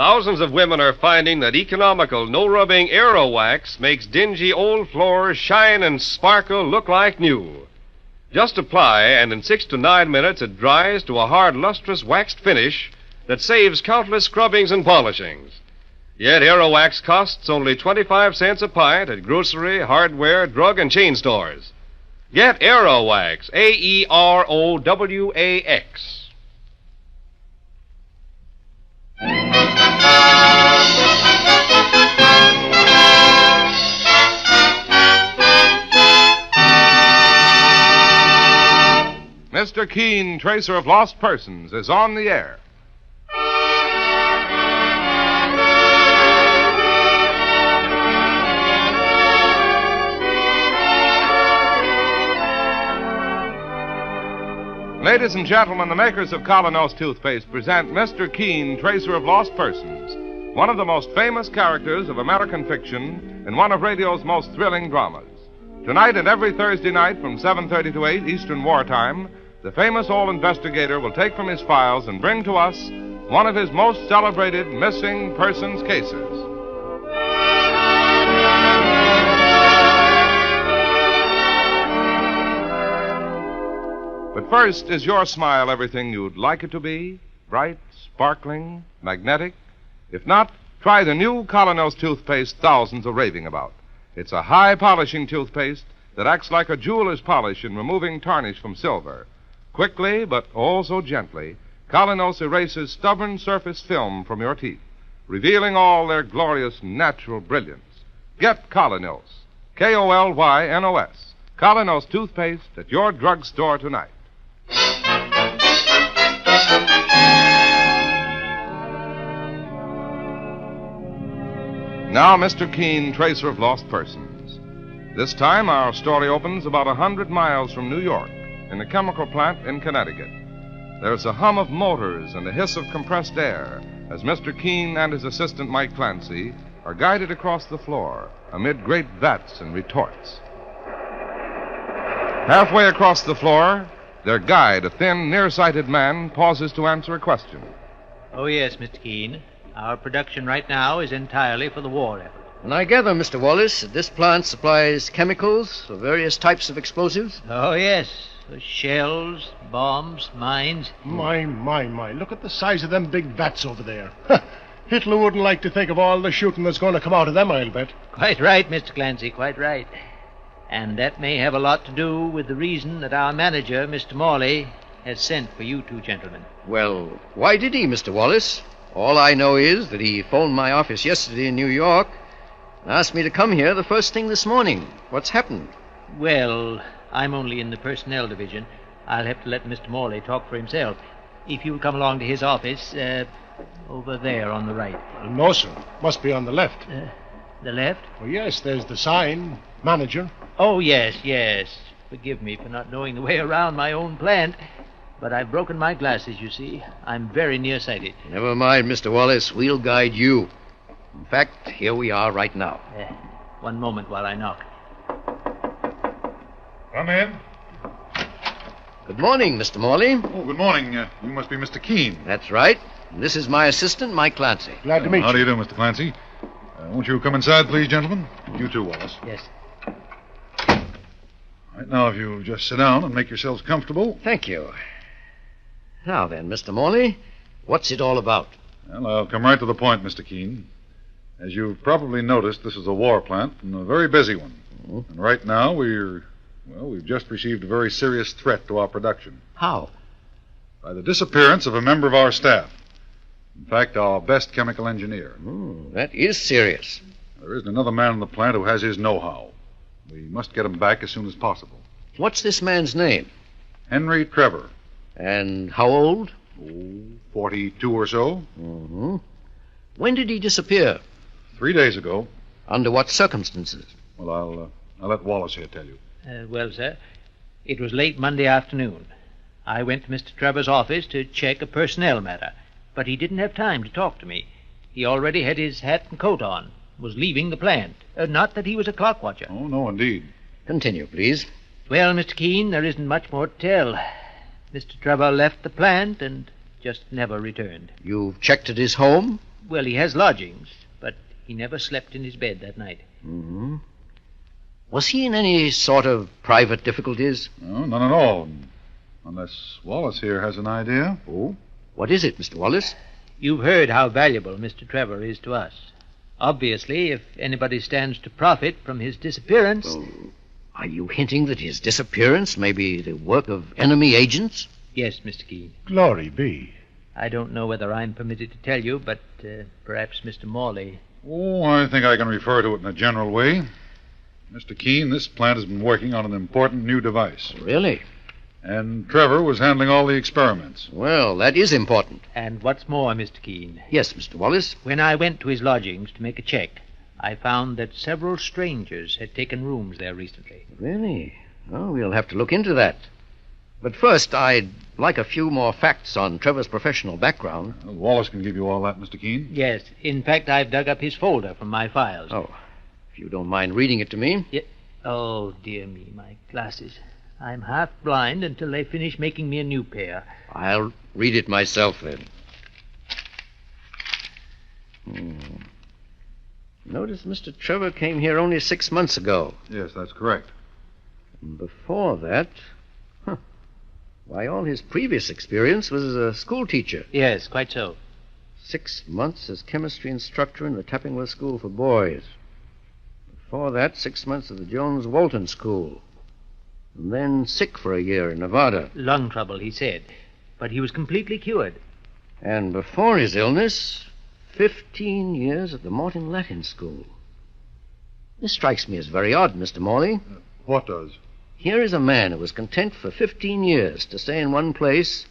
Thousands of women are finding that economical, no-rubbing Aero Wax makes dingy old floors shine and sparkle, look like new. Just apply, and in 6 to 9 minutes it dries to a hard, lustrous waxed finish that saves countless scrubbings and polishings. Yet Aero Wax costs only 25 cents a pint at grocery, hardware, drug, and chain stores. Get Aero Wax, Aerowax. Mr. Keene, Tracer of Lost Persons, is on the air. Ladies and gentlemen, the makers of Colonos toothpaste present Mr. Keene, Tracer of Lost Persons, one of the most famous characters of American fiction and one of radio's most thrilling dramas. Tonight and every Thursday night from 7:30 to 8 Eastern Wartime, the famous old investigator will take from his files and bring to us one of his most celebrated missing persons cases. But first, is your smile everything you'd like it to be? Bright, sparkling, magnetic? If not, try the new Colonos toothpaste thousands are raving about. It's a high-polishing toothpaste that acts like a jeweler's polish in removing tarnish from silver. Quickly, but oh so gently, Colonos erases stubborn surface film from your teeth, revealing all their glorious natural brilliance. Get Colonos, K-O-L-Y-N-O-S, Colonos toothpaste at your drugstore tonight. Now, Mr. Keene, Tracer of Lost Persons. This time, our story opens about 100 miles from New York, in a chemical plant in Connecticut. There's a hum of motors and a hiss of compressed air as Mr. Keene and his assistant, Mike Clancy, are guided across the floor amid great vats and retorts. Halfway across the floor, their guide, a thin, nearsighted man, pauses to answer a question. Oh, yes, Mr. Keene. Our production right now is entirely for the war effort. And I gather, Mr. Wallace, that this plant supplies chemicals for various types of explosives? Oh, yes. For shells, bombs, mines. My. Look at the size of them big vats over there. Hitler wouldn't like to think of all the shooting that's going to come out of them, I'll bet. Quite right, Mr. Clancy, quite right. And that may have a lot to do with the reason that our manager, Mr. Morley, has sent for you two gentlemen. Well, why did he, Mr. Wallace? All I know is that he phoned my office yesterday in New York and asked me to come here the first thing this morning. What's happened? Well, I'm only in the personnel division. I'll have to let Mr. Morley talk for himself. If you'll come along to his office, over there on the right. No, sir. Must be on the left. The left? Oh, yes, there's the sign. Manager. Oh, yes. Forgive me for not knowing the way around my own plant. But I've broken my glasses, you see. I'm very nearsighted. Never mind, Mr. Wallace. We'll guide you. In fact, here we are right now. One moment while I knock. Come in. Good morning, Mr. Morley. Oh, good morning. You must be Mr. Keene. That's right. And this is my assistant, Mike Clancy. Glad to meet you. How do you do, Mr. Clancy? Won't you come inside, please, gentlemen? You too, Wallace. Yes. All right, now, if you'll just sit down and make yourselves comfortable. Thank you. Now then, Mr. Morley, what's it all about? Well, I'll come right to the point, Mr. Keene. As you've probably noticed, this is a war plant, and a very busy one. And right now, we've just received a very serious threat to our production. How? By the disappearance of a member of our staff. In fact, our best chemical engineer. That is serious. There isn't another man in the plant who has his know-how. We must get him back as soon as possible. What's this man's name? Henry Trevor. And how old? 42 or so. Mm-hmm. When did he disappear? 3 days ago. Under what circumstances? Well, I'll let Wallace here tell you. Well, sir, it was late Monday afternoon. I went to Mr. Trevor's office to check a personnel matter, but he didn't have time to talk to me. He already had his hat and coat on, was leaving the plant. Not that he was a clock watcher. Oh, no, indeed. Continue, please. Well, Mr. Keene, there isn't much more to tell. Mr. Trevor left the plant and just never returned. You've checked at his home? Well, he has lodgings, but he never slept in his bed that night. Mm-hmm. Was he in any sort of private difficulties? No, none at all. Unless Wallace here has an idea. Oh? What is it, Mr. Wallace? You've heard how valuable Mr. Trevor is to us. Obviously, if anybody stands to profit from his disappearance... Oh, are you hinting that his disappearance may be the work of enemy agents? Yes, Mr. Keene. Glory be. I don't know whether I'm permitted to tell you, but perhaps Mr. Morley... Oh, I think I can refer to it in a general way. Mr. Keene, this plant has been working on an important new device. Really? And Trevor was handling all the experiments. Well, that is important. And what's more, Mr. Keene, Yes, Mr. Wallace. when I went to his lodgings to make a check, I found that several strangers had taken rooms there recently. Really? Oh, we'll have to look into that. But first, I'd like a few more facts on Trevor's professional background. Well, Wallace can give you all that, Mr. Keene. Yes, in fact, I've dug up his folder from my files. Oh, if you don't mind reading it to me. Oh, dear me, my glasses. I'm half blind until they finish making me a new pair. I'll read it myself, then. Notice Mr. Trevor came here only 6 months ago. Yes, that's correct. And before that... Why, all his previous experience was as a school teacher. Yes, quite so. 6 months as chemistry instructor in the Tappingworth School for Boys. Before that, 6 months at the Jones Walton School. And then sick for a year in Nevada. Lung trouble, he said. But he was completely cured. And before his illness, 15 years at the Morton Latin School. This strikes me as very odd, Mr. Morley. What does? Here is a man who was content for 15 years to stay in one place,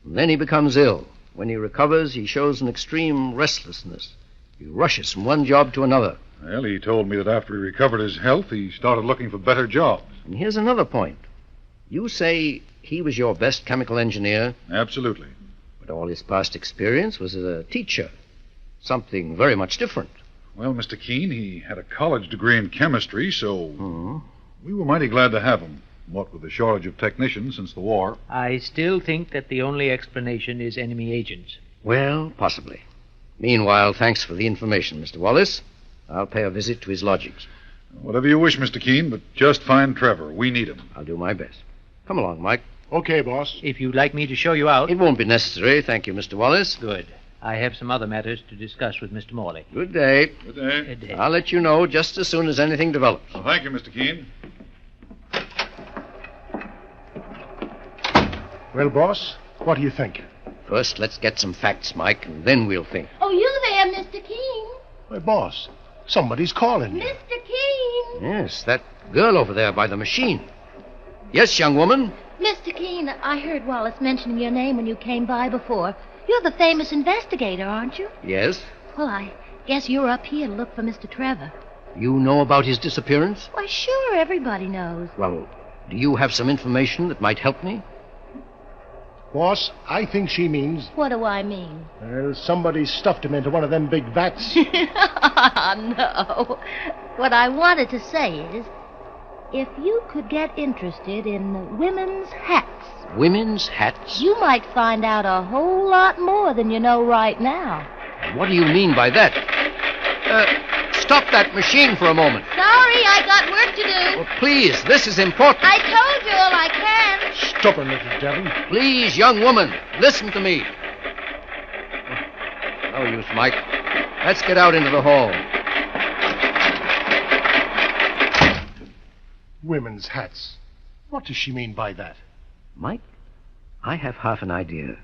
and then he becomes ill. When he recovers, he shows an extreme restlessness. He rushes from one job to another. Well, he told me that after he recovered his health, he started looking for better jobs. And here's another point. You say he was your best chemical engineer, Absolutely. but all his past experience was as a teacher. Something very much different. Well, Mr. Keene, he had a college degree in chemistry, so we were mighty glad to have him. What with the shortage of technicians since the war. I still think that the only explanation is enemy agents. Well, possibly. Meanwhile, thanks for the information, Mr. Wallace. I'll pay a visit to his lodgings. Whatever you wish, Mr. Keene, but just find Trevor. We need him. I'll do my best. Come along, Mike. Okay, boss. If you'd like me to show you out... It won't be necessary, thank you, Mr. Wallace. Good. I have some other matters to discuss with Mr. Morley. Good day. Good day. Good day. I'll let you know just as soon as anything develops. Well, thank you, Mr. Keene. Well, boss, what do you think? First, let's get some facts, Mike, and then we'll think. Oh, you there, Mr. Keene? Why, boss, somebody's calling you. Mr. Keene? Yes, that girl over there by the machine. Yes, young woman. Mr. Keene, I heard Wallace mentioning your name when you came by before. You're the famous investigator, aren't you? Yes. Well, I guess you're up here to look for Mr. Trevor. You know about his disappearance? Why, sure, everybody knows. Well, do you have some information that might help me? Boss, I think she means, What do I mean? well, somebody stuffed him into one of them big vats. No. What I wanted to say is, if you could get interested in women's hats, Women's hats? you might find out a whole lot more than you know right now. What do you mean by that? Stop that machine for a moment. Sorry, I got work to do. Well, please, this is important. I told you all I can. Stubborn little devil. Please, young woman, listen to me. No use, Mike. Let's get out into the hall. Women's hats. What does she mean by that? Mike, I have half an idea.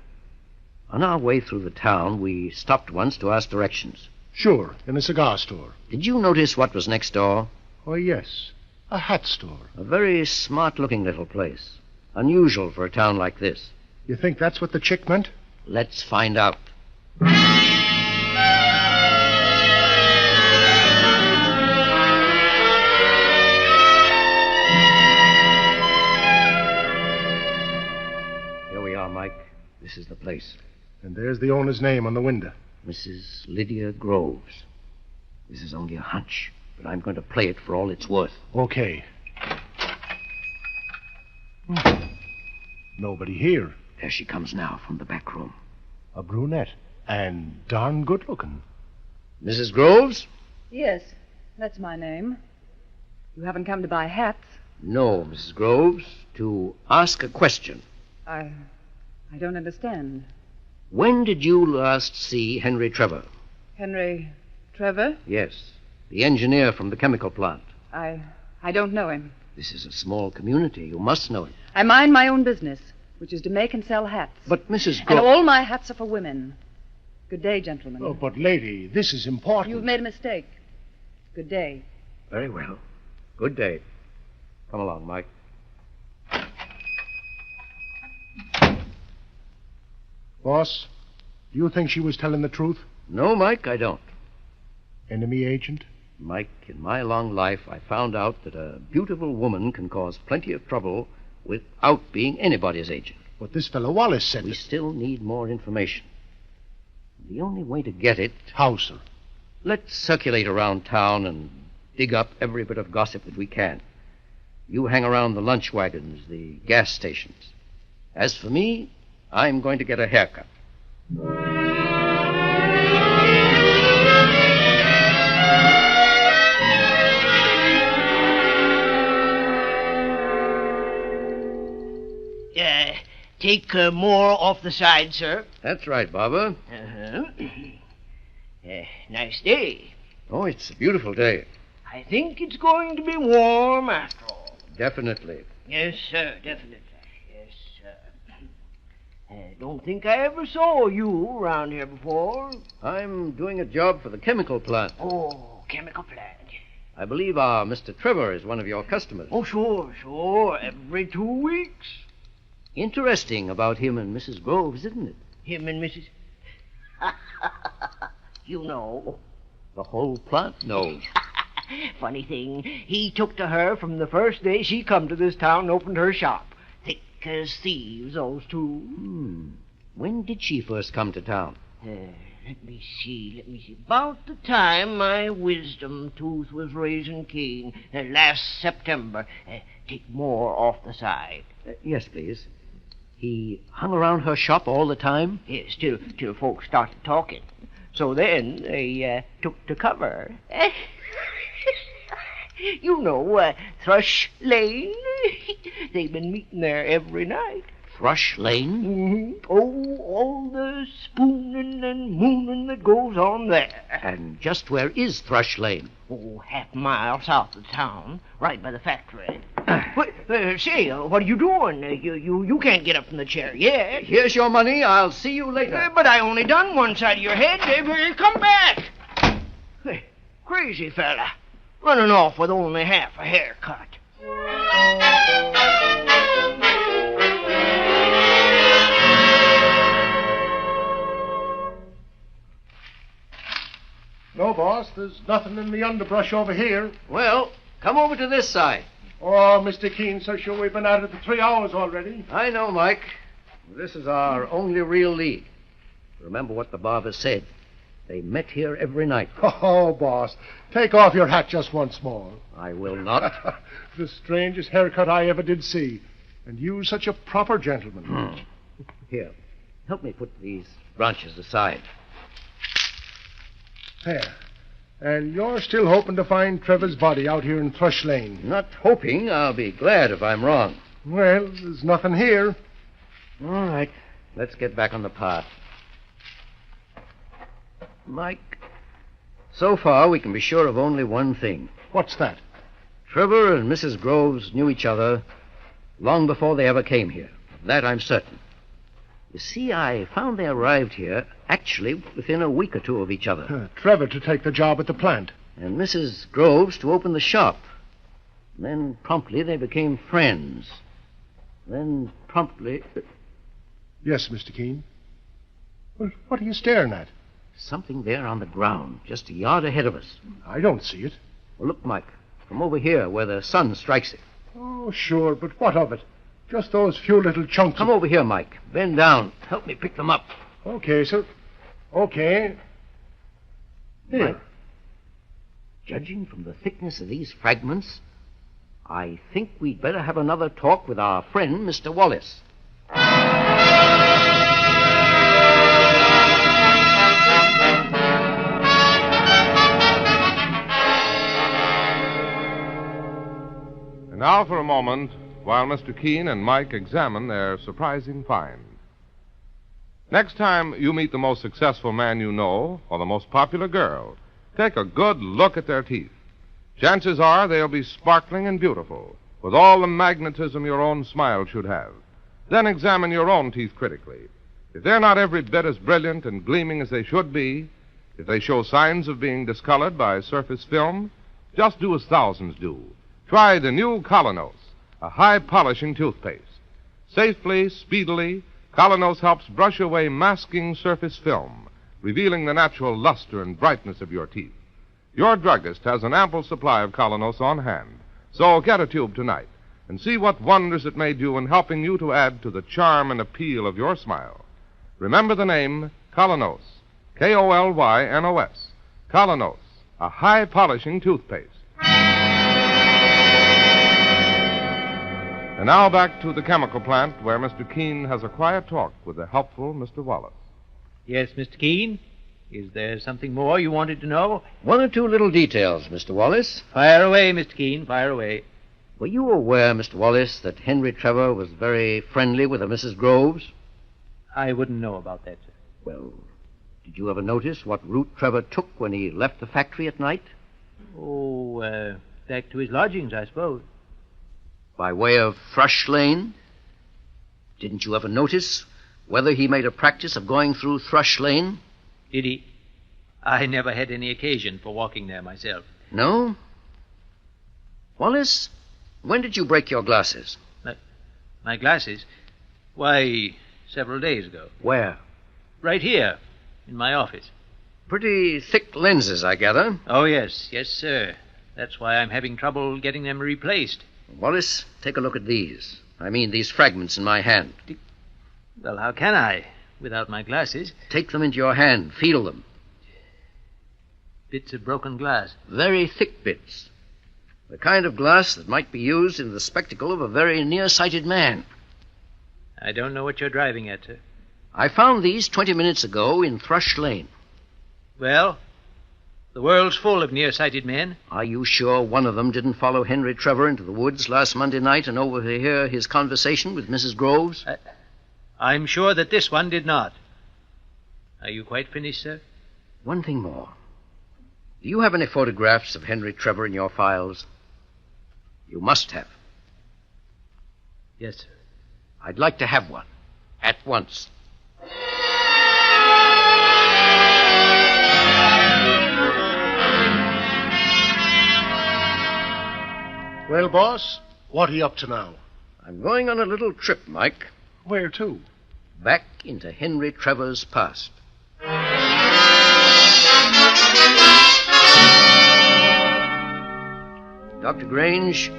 On our way through the town, we stopped once to ask directions. Sure, in a cigar store. Did you notice what was next door? Oh, yes, a hat store. A very smart-looking little place. Unusual for a town like this. You think that's what the chick meant? Let's find out. Here we are, Mike. This is the place. And there's the owner's name on the window. Mrs. Lydia Groves. This is only a hunch, but I'm going to play it for all it's worth. Okay. Nobody here. There she comes now from the back room. A brunette. And darn good looking. Mrs. Groves? Yes, that's my name. You haven't come to buy hats. No, Mrs. Groves. To ask a question. I don't understand. When did you last see Henry Trevor? Henry Trevor? Yes, the engineer from the chemical plant. I don't know him. This is a small community. You must know him. I mind my own business, which is to make and sell hats. But Mrs. And Groves... all my hats are for women. Good day, gentlemen. Oh, but, lady, this is important. You've made a mistake. Good day. Very well. Good day. Come along, Mike. Boss, do you think she was telling the truth? No, Mike, I don't. Enemy agent? Mike, in my long life, I found out that a beautiful woman can cause plenty of trouble without being anybody's agent. But this fellow Wallace said We it. still need more information. The only way to get it... How, sir? Let's circulate around town and dig up every bit of gossip that we can. You hang around the lunch wagons, the gas stations. As for me, I'm going to get a haircut. Take more off the side, sir. That's right, Barber. Uh-huh. Nice day. Oh, it's a beautiful day. I think it's going to be warm after all. Definitely. Yes, sir, definitely. Yes, sir. Don't think I ever saw you around here before. I'm doing a job for the chemical plant. Oh, chemical plant. I believe our Mr. Trevor is one of your customers. Oh, sure. Every 2 weeks. Interesting about him and Mrs. Groves, isn't it? Him and Mrs. You know. The whole plant knows. Funny thing, he took to her from the first day she come to this town and opened her shop. Thick as thieves, those two. When did she first come to town? Let me see. About the time my wisdom tooth was raising keen, last September. Take more off the side. Yes, please. He hung around her shop all the time? Yes, till folks started talking. So then they took to cover. You know, Thrush Lane. They've been meeting there every night. Thrush Lane? Mm-hmm. Oh, all the spooning and mooning that goes on there. And just where is Thrush Lane? Oh, half a mile south of town, right by the factory. Say, what are you doing? You can't get up from the chair yet. Here's your money. I'll see you later. But I only done one side of your head. Come back. Crazy fella. Running off with only half a haircut. No, boss, there's nothing in the underbrush over here. Well, come over to this side. Oh, Mr. Keene, so sure we've been at it for 3 hours already. I know, Mike. This is our only real lead. Remember what the barber said. They met here every night. Oh, boss, take off your hat just once more. I will not. The strangest haircut I ever did see. And you such a proper gentleman. Here, help me put these branches aside. There. And you're still hoping to find Trevor's body out here in Thrush Lane? Not hoping. I'll be glad if I'm wrong. Well, there's nothing here. All right. Let's get back on the path. Mike, so far we can be sure of only one thing. What's that? Trevor and Mrs. Groves knew each other long before they ever came here. Of that I'm certain. You see, I found they arrived here actually within a week or two of each other. Trevor to take the job at the plant. And Mrs. Groves to open the shop. Then promptly they became friends. Then promptly... Yes, Mr. Keene. Well, what are you staring at? Something there on the ground, just a yard ahead of us. I don't see it. Well, look, Mike, from over here where the sun strikes it. Oh, sure, but what of it? Just those few little chunks. Come over here, Mike. Bend down. Help me pick them up. Okay, sir. Okay. Here. Mike, judging from the thickness of these fragments, I think we'd better have another talk with our friend, Mr. Wallace. Now for a moment, while Mr. Keene and Mike examine their surprising find. Next time you meet the most successful man you know, or the most popular girl, take a good look at their teeth. Chances are they'll be sparkling and beautiful, with all the magnetism your own smile should have. Then examine your own teeth critically. If they're not every bit as brilliant and gleaming as they should be, if they show signs of being discolored by surface film, just do as thousands do. Try the new Colonos, a high-polishing toothpaste. Safely, speedily, Colonos helps brush away masking surface film, revealing the natural luster and brightness of your teeth. Your druggist has an ample supply of Colonos on hand, so get a tube tonight and see what wonders it may do in helping you to add to the charm and appeal of your smile. Remember the name Colonos, K-O-L-Y-N-O-S. Colonos, a high-polishing toothpaste. And now back to the chemical plant where Mr. Keene has a quiet talk with the helpful Mr. Wallace. Yes, Mr. Keene? Is there something more you wanted to know? One or two little details, Mr. Wallace. Fire away, Mr. Keene, fire away. Were you aware, Mr. Wallace, that Henry Trevor was very friendly with a Mrs. Groves? I wouldn't know about that, sir. Well, did you ever notice what route Trevor took when he left the factory at night? Oh, back to his lodgings, I suppose. By way of Thrush Lane? Didn't you ever notice whether he made a practice of going through Thrush Lane? Did he? I never had any occasion for walking there myself. No? Wallace, when did you break your glasses? My glasses? Why, several days ago. Where? Right here, in my office. Pretty thick lenses, I gather. Oh, yes, sir. That's why I'm having trouble getting them replaced. Wallace, take a look at these. I mean, these fragments in my hand. Well, how can I, without my glasses? Take them into your hand. Feel them. Bits of broken glass. Very thick bits. The kind of glass that might be used in the spectacle of a very nearsighted man. I don't know what you're driving at, sir. I found these 20 minutes ago in Thrush Lane. Well, the world's full of nearsighted men. Are you sure one of them didn't follow Henry Trevor into the woods last Monday night and overhear his conversation with Mrs. Groves? I'm sure that this one did not. Are you quite finished, sir? One thing more. Do you have any photographs of Henry Trevor in your files? You must have. Yes, sir. I'd like to have one. At once. Well, boss, what are you up to now? I'm going on a little trip, Mike. Where to? Back into Henry Trevor's past. Dr. Grange,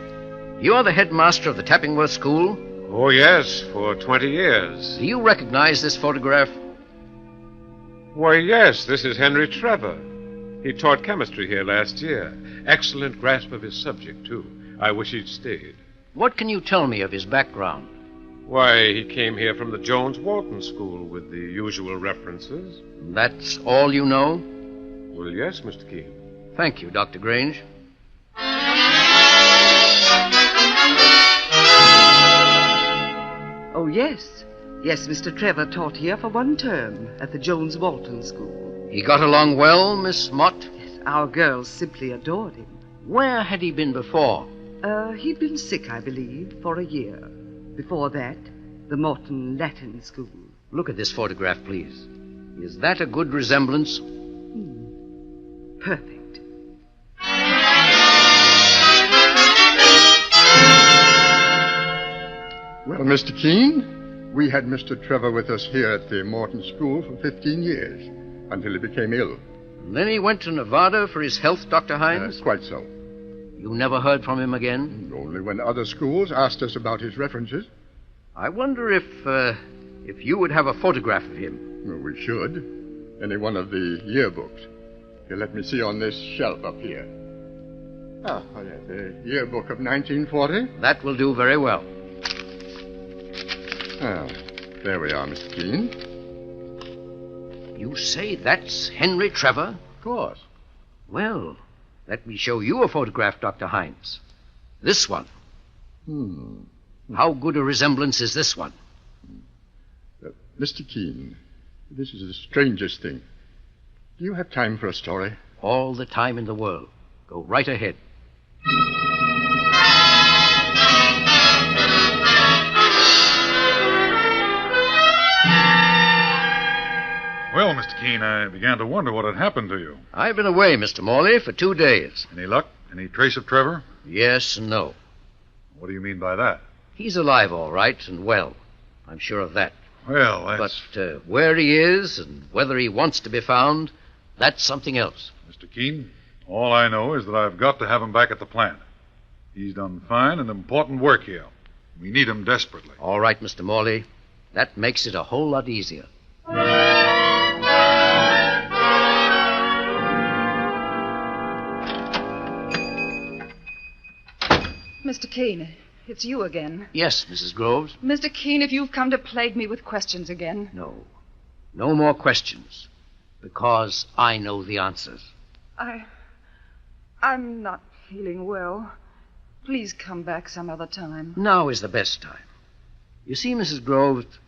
you are the headmaster of the Tappingworth School. Oh, yes, for 20 years. Do you recognize this photograph? Why, yes, this is Henry Trevor. He taught chemistry here last year. Excellent grasp of his subject, too. I wish he'd stayed. What can you tell me of his background? Why, he came here from the Jones-Walton School with the usual references. That's all you know? Well, yes, Mr. Keene. Thank you, Dr. Grange. Oh, yes. Yes, Mr. Trevor taught here for one term at the Jones-Walton School. He got along well, Miss Mott? Yes, our girls simply adored him. Where had he been before? He'd been sick, I believe, for a year. Before that, the Morton Latin School. Look at this photograph, please. Is that a good resemblance? Perfect. Well, Mr. Keene, we had Mr. Trevor with us here at the Morton School for 15 years, until he became ill. And then he went to Nevada for his health, Dr. Hines? Quite so. You never heard from him again? Only when other schools asked us about his references. I wonder if you would have a photograph of him. Well, we should. Any one of the yearbooks. Here, let me see on this shelf up here. Oh, yes, the yearbook of 1940. That will do very well. Ah, there we are, Mr. Keene. You say that's Henry Trevor? Of course. Well, let me show you a photograph, Dr. Hines. This one. How good a resemblance is this one? Mr. Keene, this is the strangest thing. Do you have time for a story? All the time in the world. Go right ahead. Well, Mr. Keene, I began to wonder what had happened to you. I've been away, Mr. Morley, for 2 days. Any luck? Any trace of Trevor? Yes and no. What do you mean by that? He's alive, all right, and well. I'm sure of that. Well, that's... But where he is and whether he wants to be found, that's something else. Mr. Keene, all I know is that I've got to have him back at the plant. He's done fine and important work here. We need him desperately. All right, Mr. Morley. That makes it a whole lot easier. Mr. Keene, it's you again. Yes, Mrs. Groves. Mr. Keene, if you've come to plague me with questions again. No. No more questions. Because I know the answers. I'm not feeling well. Please come back some other time. Now is the best time. You see, Mrs. Groves,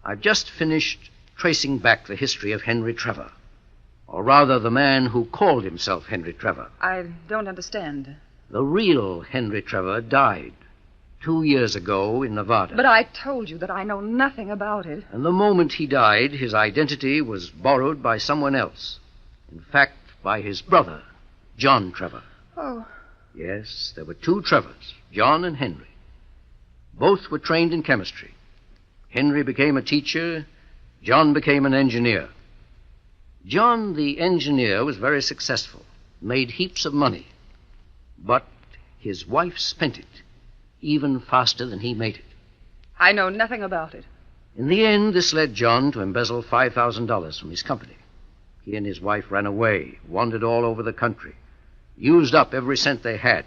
I've just finished tracing back the history of Henry Trevor. Or rather, the man who called himself Henry Trevor. I don't understand. The real Henry Trevor died 2 years ago in Nevada. But I told you that I know nothing about it. And the moment he died, his identity was borrowed by someone else. In fact, by his brother, John Trevor. Oh. Yes, there were 2 Trevors, John and Henry. Both were trained in chemistry. Henry became a teacher. John became an engineer. John, the engineer, was very successful, made heaps of money. But his wife spent it even faster than he made it. I know nothing about it. In the end, this led John to embezzle $5,000 from his company. He and his wife ran away, wandered all over the country, used up every cent they had.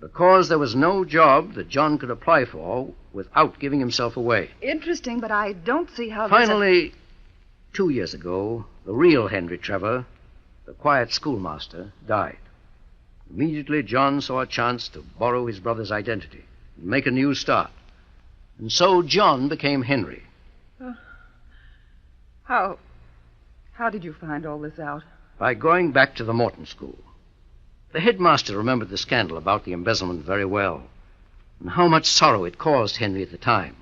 Because there was no job that John could apply for without giving himself away. Interesting, but I don't see how... Finally, 2 years ago, the real Henry Trevor, the quiet schoolmaster, died. Immediately, John saw a chance to borrow his brother's identity and make a new start. And so John became Henry. How did you find all this out? By going back to the Morton School. The headmaster remembered the scandal about the embezzlement very well, and how much sorrow it caused Henry at the time.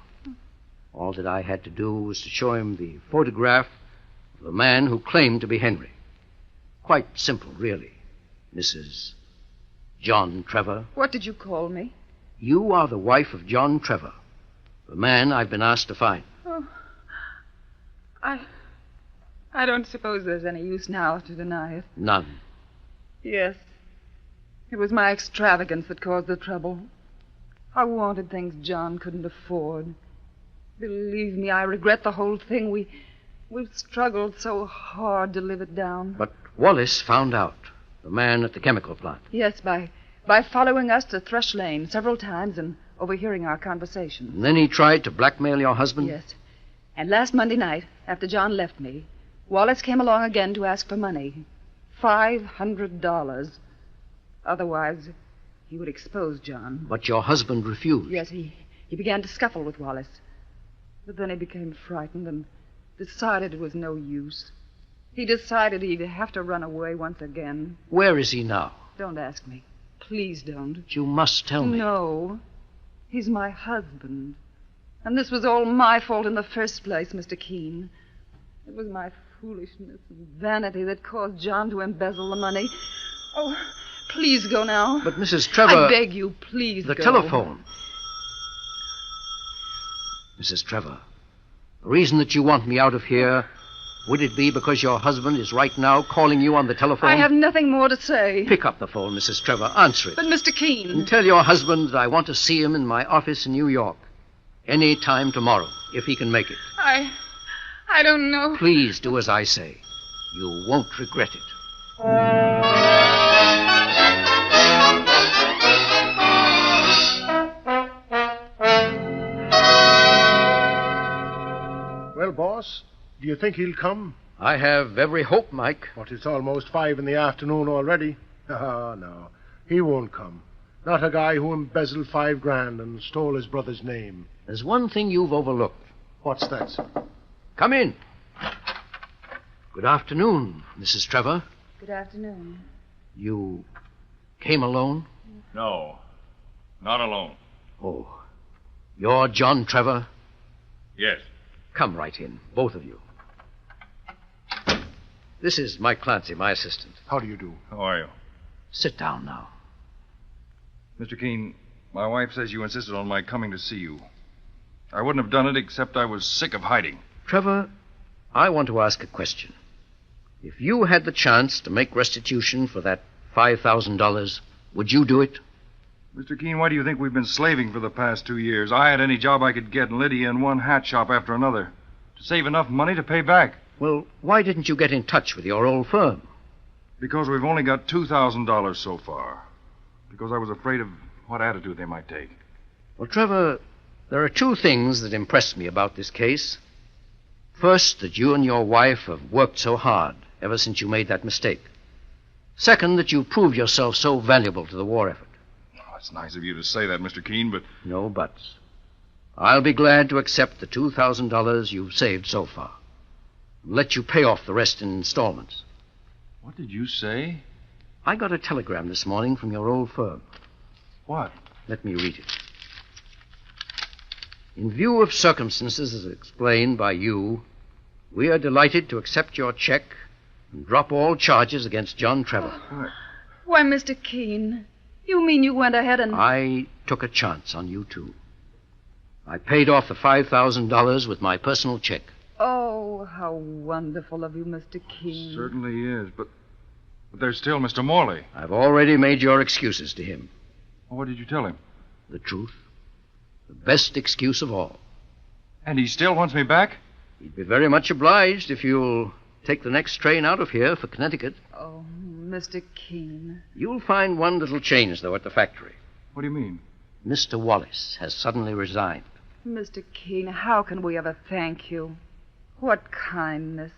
All that I had to do was to show him the photograph of the man who claimed to be Henry. Quite simple, really, Mrs. John Trevor. What did you call me? You are the wife of John Trevor, the man I've been asked to find. Oh, I don't suppose there's any use now to deny it. None. Yes. It was my extravagance that caused the trouble. I wanted things John couldn't afford. Believe me, I regret the whole thing. We've struggled so hard to live it down. But Wallace found out. The man at the chemical plant. Yes, by following us to Thrush Lane several times and overhearing our conversation. And then he tried to blackmail your husband? Yes. And last Monday night, after John left me, Wallace came along again to ask for money. $500. Otherwise, he would expose John. But your husband refused. Yes, he began to scuffle with Wallace. But then he became frightened and decided it was no use. He decided he'd have to run away once again. Where is he now? Don't ask me. Please don't. You must tell me. No. He's my husband. And this was all my fault in the first place, Mr. Keene. It was my foolishness and vanity that caused John to embezzle the money. Oh, please go now. But, Mrs. Trevor... I beg you, please go. The telephone. Mrs. Trevor, the reason that you want me out of here... Would it be because your husband is right now calling you on the telephone? I have nothing more to say. Pick up the phone, Mrs. Trevor. Answer it. But, Mr. Keene... And tell your husband that I want to see him in my office in New York. Any time tomorrow, if he can make it. I don't know. Please do as I say. You won't regret it. Well, boss... Do you think he'll come? I have every hope, Mike. But it's almost 5 in the afternoon already. No. He won't come. Not a guy who embezzled $5,000 and stole his brother's name. There's one thing you've overlooked. What's that, sir? Come in. Good afternoon, Mrs. Trevor. Good afternoon. You came alone? No, not alone. Oh, you're John Trevor? Yes. Come right in, both of you. This is Mike Clancy, my assistant. How do you do? How are you? Sit down now. Mr. Keene, my wife says you insisted on my coming to see you. I wouldn't have done it except I was sick of hiding. Trevor, I want to ask a question. If you had the chance to make restitution for that $5,000, would you do it? Mr. Keene, why do you think we've been slaving for the past 2 years? I had any job I could get, and Lydia in one hat shop after another, to save enough money to pay back. Well, why didn't you get in touch with your old firm? Because we've only got $2,000 so far. Because I was afraid of what attitude they might take. Well, Trevor, there are two things that impress me about this case. First, that you and your wife have worked so hard ever since you made that mistake. Second, that you proved yourself so valuable to the war effort. Oh, it's nice of you to say that, Mr. Keene, but... No buts. I'll be glad to accept the $2,000 you've saved so far. And let you pay off the rest in installments. What did you say? I got a telegram this morning from your old firm. What? Let me read it. In view of circumstances as explained by you, we are delighted to accept your check and drop all charges against John Trevor. Why, Mr. Keene, you mean you went ahead and... I took a chance on you, too. I paid off the $5,000 with my personal check. Oh, how wonderful of you, Mr. Keene. Certainly is, but there's still Mr. Morley. I've already made your excuses to him. What did you tell him? The truth. The best excuse of all. And he still wants me back? He'd be very much obliged if you'll take the next train out of here for Connecticut. Oh, Mr. Keene. You'll find one little change, though, at the factory. What do you mean? Mr. Wallace has suddenly resigned. Mr. Keene, how can we ever thank you? What kindness.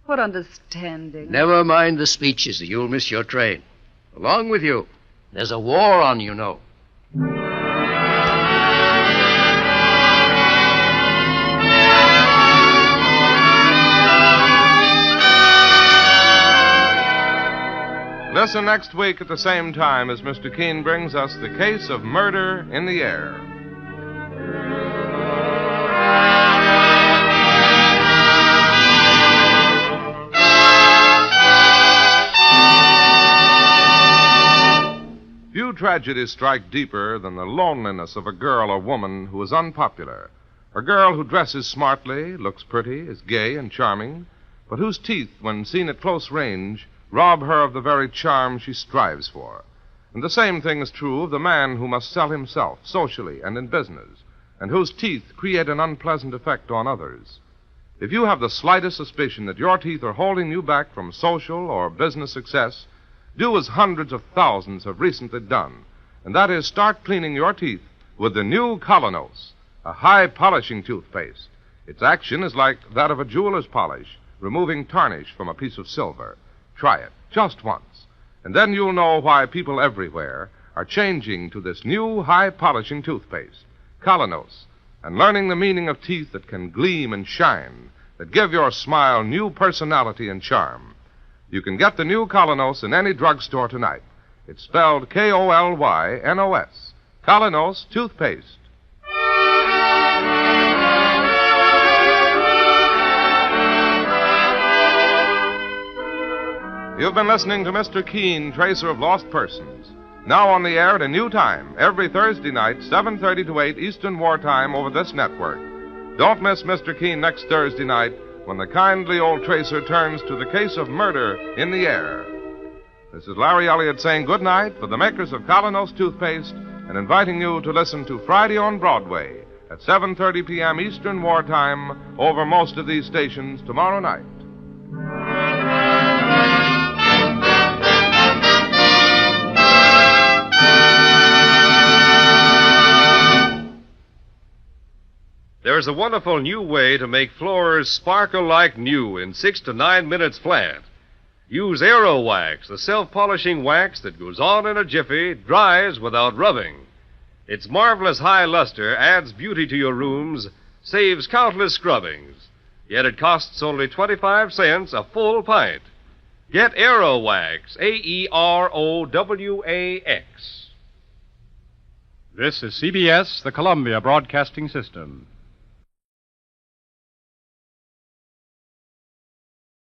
What understanding. Never mind the speeches, or you'll miss your train. Along with you. There's a war on, you know. Listen next week at the same time as Mr. Keene brings us the case of murder in the air. Few tragedies strike deeper than the loneliness of a girl or woman who is unpopular. A girl who dresses smartly, looks pretty, is gay and charming, but whose teeth, when seen at close range, rob her of the very charm she strives for. And the same thing is true of the man who must sell himself, socially and in business, and whose teeth create an unpleasant effect on others. If you have the slightest suspicion that your teeth are holding you back from social or business success, do as hundreds of thousands have recently done, and that is start cleaning your teeth with the new Colonos, a high-polishing toothpaste. Its action is like that of a jeweler's polish, removing tarnish from a piece of silver. Try it, just once, and then you'll know why people everywhere are changing to this new high-polishing toothpaste, Colonos, and learning the meaning of teeth that can gleam and shine, that give your smile new personality and charm. You can get the new Colonos in any drugstore tonight. It's spelled K-O-L-Y-N-O-S. Colonos Toothpaste. You've been listening to Mr. Keene, Tracer of Lost Persons. Now on the air at a new time, every Thursday night, 7:30 to 8 Eastern Wartime over this network. Don't miss Mr. Keene next Thursday night when the kindly old Tracer turns to the case of murder in the air. This is Larry Elliott saying good night for the makers of Colonos Toothpaste and inviting you to listen to Friday on Broadway at 7:30 p.m. Eastern Wartime over most of these stations tomorrow night. There's a wonderful new way to make floors sparkle like new in 6 to 9 minutes flat. Use Aero Wax, the self-polishing wax that goes on in a jiffy, dries without rubbing. Its marvelous high luster adds beauty to your rooms, saves countless scrubbings. Yet it costs only 25 cents a full pint. Get Aero Wax, AEROWAX. This is CBS, the Columbia Broadcasting System.